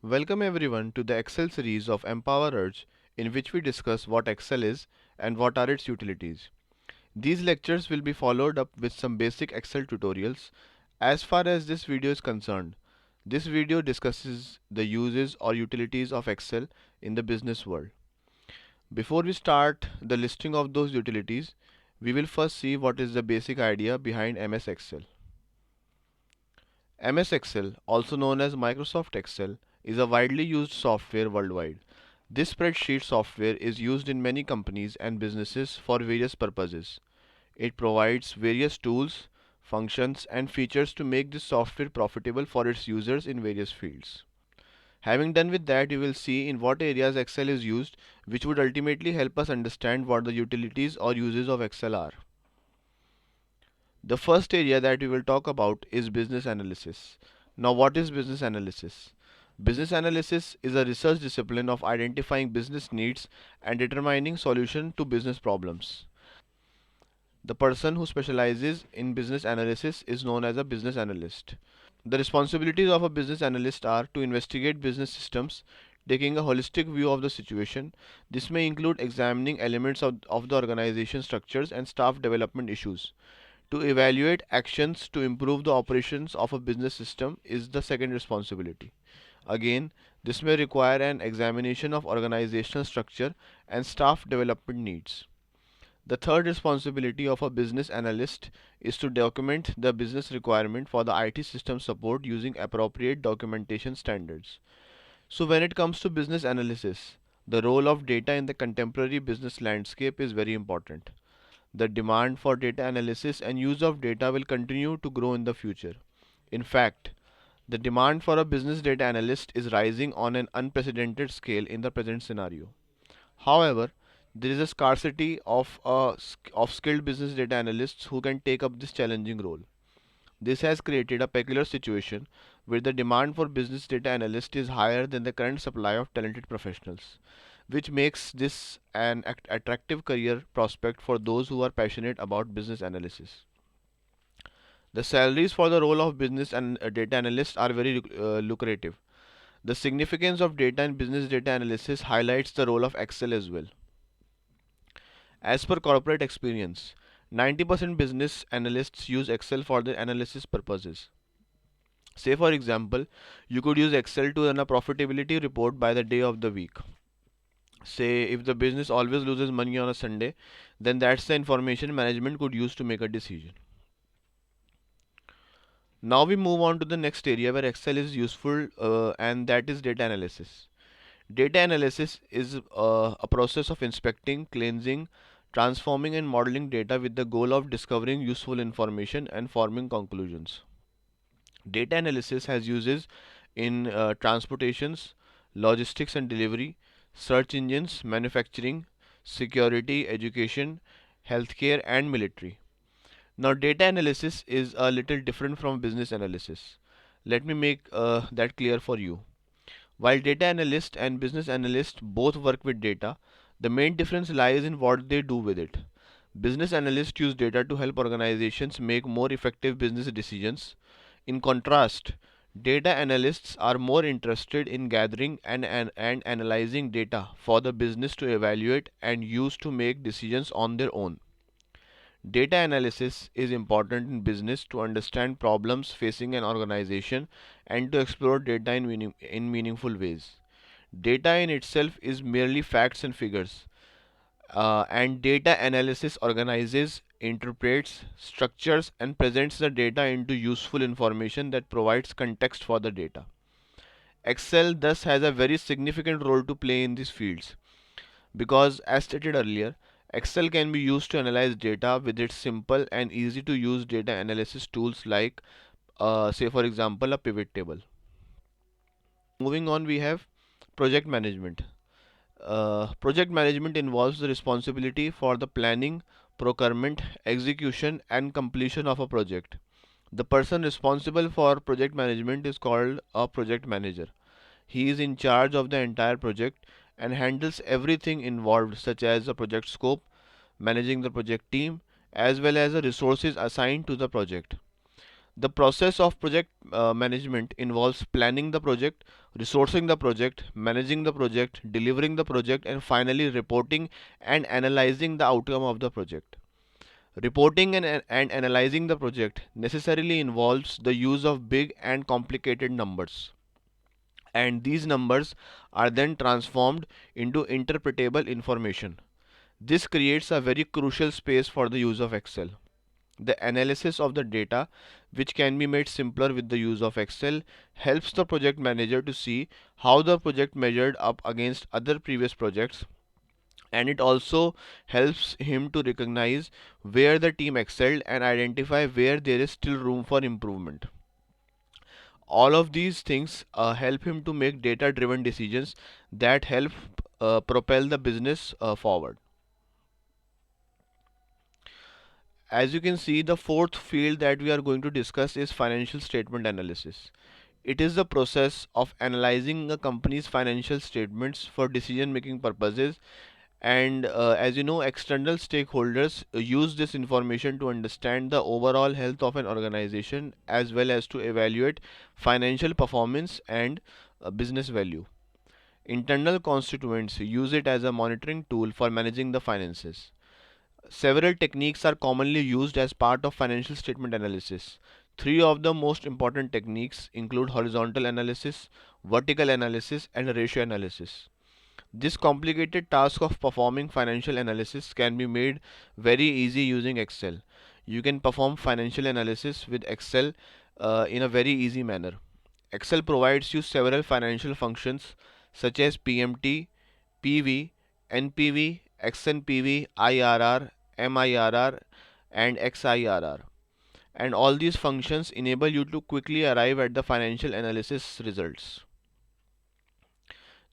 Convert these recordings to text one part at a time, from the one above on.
Welcome everyone to the Excel series of Empower Urge, in which we discuss what Excel is and what are its utilities. These lectures will be followed up with some basic Excel tutorials. As far as this video is concerned, this video discusses the uses or utilities of Excel in the business world. Before we start the listing of those utilities, we will first see what is the basic idea behind MS Excel. MS Excel, also known as Microsoft Excel, is a widely used software worldwide. This spreadsheet software is used in many companies and businesses for various purposes. It provides various tools, functions, and features to make this software profitable for its users in various fields. Having done with that, you will see in what areas Excel is used, which would ultimately help us understand what the utilities or uses of Excel are. The first area that we will talk about is business analysis. Now, what is business analysis? Business analysis is a research discipline of identifying business needs and determining solution to business problems. The person who specializes in business analysis is known as a business analyst. The responsibilities of a business analyst are to investigate business systems, taking a holistic view of the situation. This may include examining elements of the organization structures and staff development issues. To evaluate actions to improve the operations of a business system is the second responsibility. Again, this may require an examination of organizational structure and staff development needs. The third responsibility of a business analyst is to document the business requirement for the IT system support using appropriate documentation standards. So, when it comes to business analysis, the role of data in the contemporary business landscape is very important. The demand for data analysis and use of data will continue to grow in the future. In fact, the demand for a business data analyst is rising on an unprecedented scale in the present scenario. However, there is a scarcity of skilled business data analysts who can take up this challenging role. This has created a peculiar situation where the demand for business data analysts is higher than the current supply of talented professionals, which makes this an attractive career prospect for those who are passionate about business analysis. The salaries for the role of business and data analyst are very lucrative. The significance of data in business data analysis highlights the role of Excel as well. As per corporate experience, 90% business analysts use Excel for their analysis purposes. Say, for example, you could use Excel to run a profitability report by the day of the week. Say, if the business always loses money on a Sunday, then that's the information management could use to make a decision. Now we move on to the next area where Excel is useful, and that is data analysis. Data analysis is a process of inspecting, cleansing, transforming, and modeling data with the goal of discovering useful information and forming conclusions. Data analysis has uses in transportations, logistics and delivery, search engines, manufacturing, security, education, healthcare, and military. Now, data analysis is a little different from business analysis. Let me make that clear for you. While data analyst and business analyst both work with data, the main difference lies in what they do with it. Business analysts use data to help organizations make more effective business decisions. In contrast, data analysts are more interested in gathering and analyzing data for the business to evaluate and use to make decisions on their own. Data analysis is important in business to understand problems facing an organization and to explore data in meaningful ways. Data in itself is merely facts and figures, and data analysis organizes, interprets, structures, and presents the data into useful information that provides context for the data. Excel thus has a very significant role to play in these fields because, as stated earlier, Excel can be used to analyze data with its simple and easy to use data analysis tools like, say, for example, a pivot table. Moving on, we have project management. Project management involves the responsibility for the planning, procurement, execution, and completion of a project. The person responsible for project management is called a project manager. He is in charge of the entire project and handles everything involved, such as the project scope, managing the project team, as well as the resources assigned to the project. The process of project management involves planning the project, resourcing the project, managing the project, delivering the project, and finally reporting and analyzing the outcome of the project. Reporting and analyzing the project necessarily involves the use of big and complicated numbers, and these numbers are then transformed into interpretable information. This creates a very crucial space for the use of Excel. The analysis of the data, which can be made simpler with the use of Excel, helps the project manager to see how the project measured up against other previous projects, and it also helps him to recognize where the team excelled and identify where there is still room for improvement. All of these things help him to make data driven decisions that help propel the business forward. As you can see, the fourth field that we are going to discuss is financial statement analysis. It is the process of analyzing a company's financial statements for decision making purposes. And as you know, external stakeholders use this information to understand the overall health of an organization as well as to evaluate financial performance and business value. Internal constituents use it as a monitoring tool for managing the finances. Several techniques are commonly used as part of financial statement analysis. Three of the most important techniques include horizontal analysis, vertical analysis, and ratio analysis. This complicated task of performing financial analysis can be made very easy using Excel. You can perform financial analysis with Excel in a very easy manner. Excel provides you several financial functions such as PMT, PV, NPV, XNPV, IRR, MIRR, and XIRR. And all these functions enable you to quickly arrive at the financial analysis results.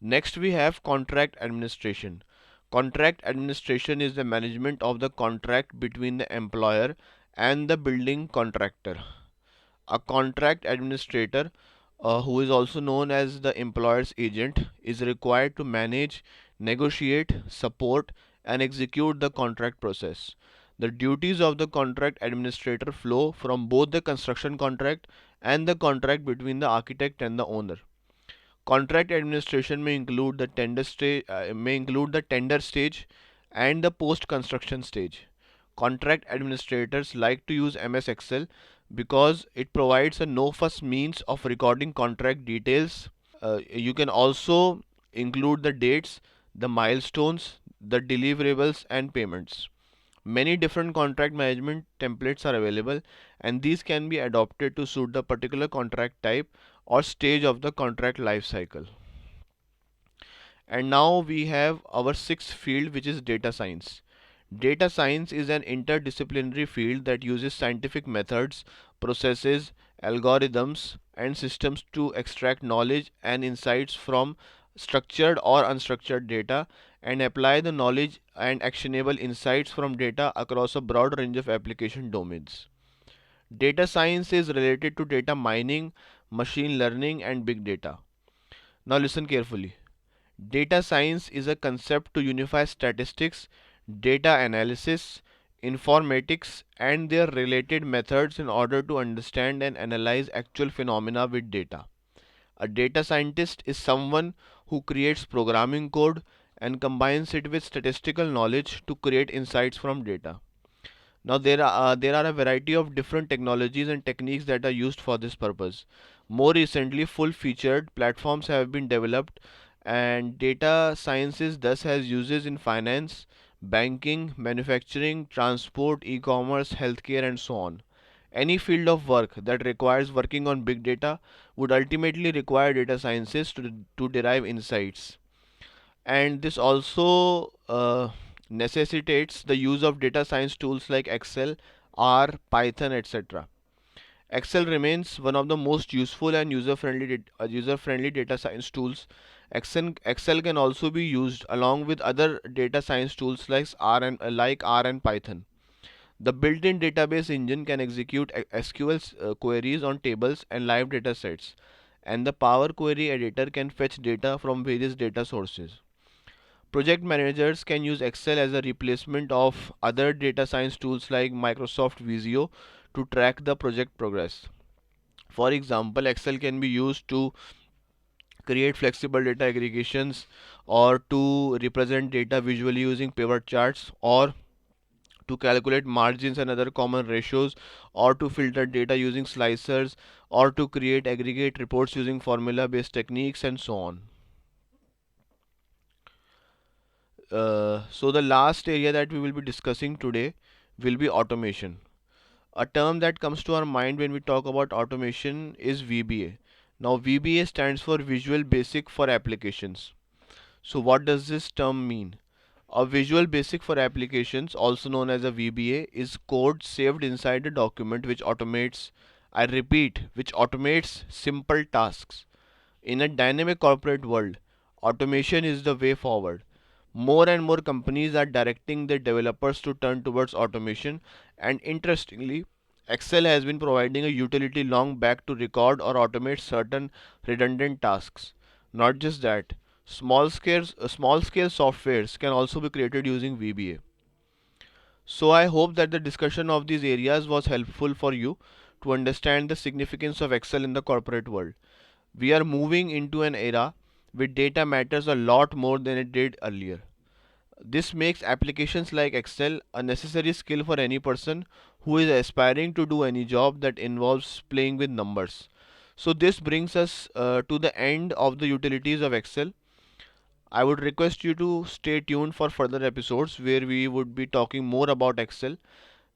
Next, we have contract administration. Contract administration is the management of the contract between the employer and the building contractor. A contract administrator, who is also known as the employer's agent, is required to manage, negotiate, support, and execute the contract process. The duties of the contract administrator flow from both the construction contract and the contract between the architect and the owner. Contract administration may include the tender stage and the post construction stage. Contract administrators like to use MS Excel because it provides a no fuss means of recording contract details. You can also include the dates, the milestones, the deliverables, and payments. Many different contract management templates are available, and these can be adopted to suit the particular contract type or stage of the contract life cycle. And now we have our sixth field, which is data science. Data science is an interdisciplinary field that uses scientific methods, processes, algorithms, and systems to extract knowledge and insights from structured or unstructured data and apply the knowledge and actionable insights from data across a broad range of application domains. Data science is related to data mining, machine learning, and big data. Now, listen carefully. Data science is a concept to unify statistics, data analysis, informatics, and their related methods in order to understand and analyze actual phenomena with data. A data scientist is someone who creates programming code and combines it with statistical knowledge to create insights from data. Now there are a variety of different technologies and techniques that are used for this purpose. More recently, full-featured platforms have been developed, and data sciences thus has uses in finance, banking, manufacturing, transport, e-commerce, healthcare, and so on. Any field of work that requires working on big data would ultimately require data sciences to derive insights. And this also necessitates the use of data science tools like Excel, R, Python, etc. Excel remains one of the most useful and user-friendly data science tools. Excel can also be used along with other data science tools like R and Python. The built-in database engine can execute SQL queries on tables and live data sets, and the Power Query editor can fetch data from various data sources. Project managers can use Excel as a replacement of other data science tools like Microsoft Visio to track the project progress. For example, Excel can be used to create flexible data aggregations, or to represent data visually using pivot charts, or to calculate margins and other common ratios, or to filter data using slicers, or to create aggregate reports using formula based techniques, and so on. So the last area that we will be discussing today will be automation. A term that comes to our mind when we talk about automation is VBA. Now, VBA stands for Visual Basic for Applications. So, what does this term mean? A Visual Basic for Applications, also known as a VBA, is code saved inside a document which automates, I repeat, which automates simple tasks. In a dynamic corporate world, automation is the way forward. More and more companies are directing their developers to turn towards automation, and interestingly, Excel has been providing a utility long back to record or automate certain redundant tasks. Not just that, small scale softwares can also be created using VBA. So I hope that the discussion of these areas was helpful for you to understand the significance of Excel in the corporate world. We are moving into an era where data matters a lot more than it did earlier. This makes applications like Excel a necessary skill for any person who is aspiring to do any job that involves playing with numbers. So, this brings us to the end of the utilities of Excel. I would request you to stay tuned for further episodes where we would be talking more about Excel.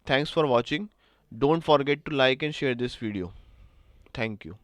Thanks for watching. Don't forget to like and share this video. Thank you.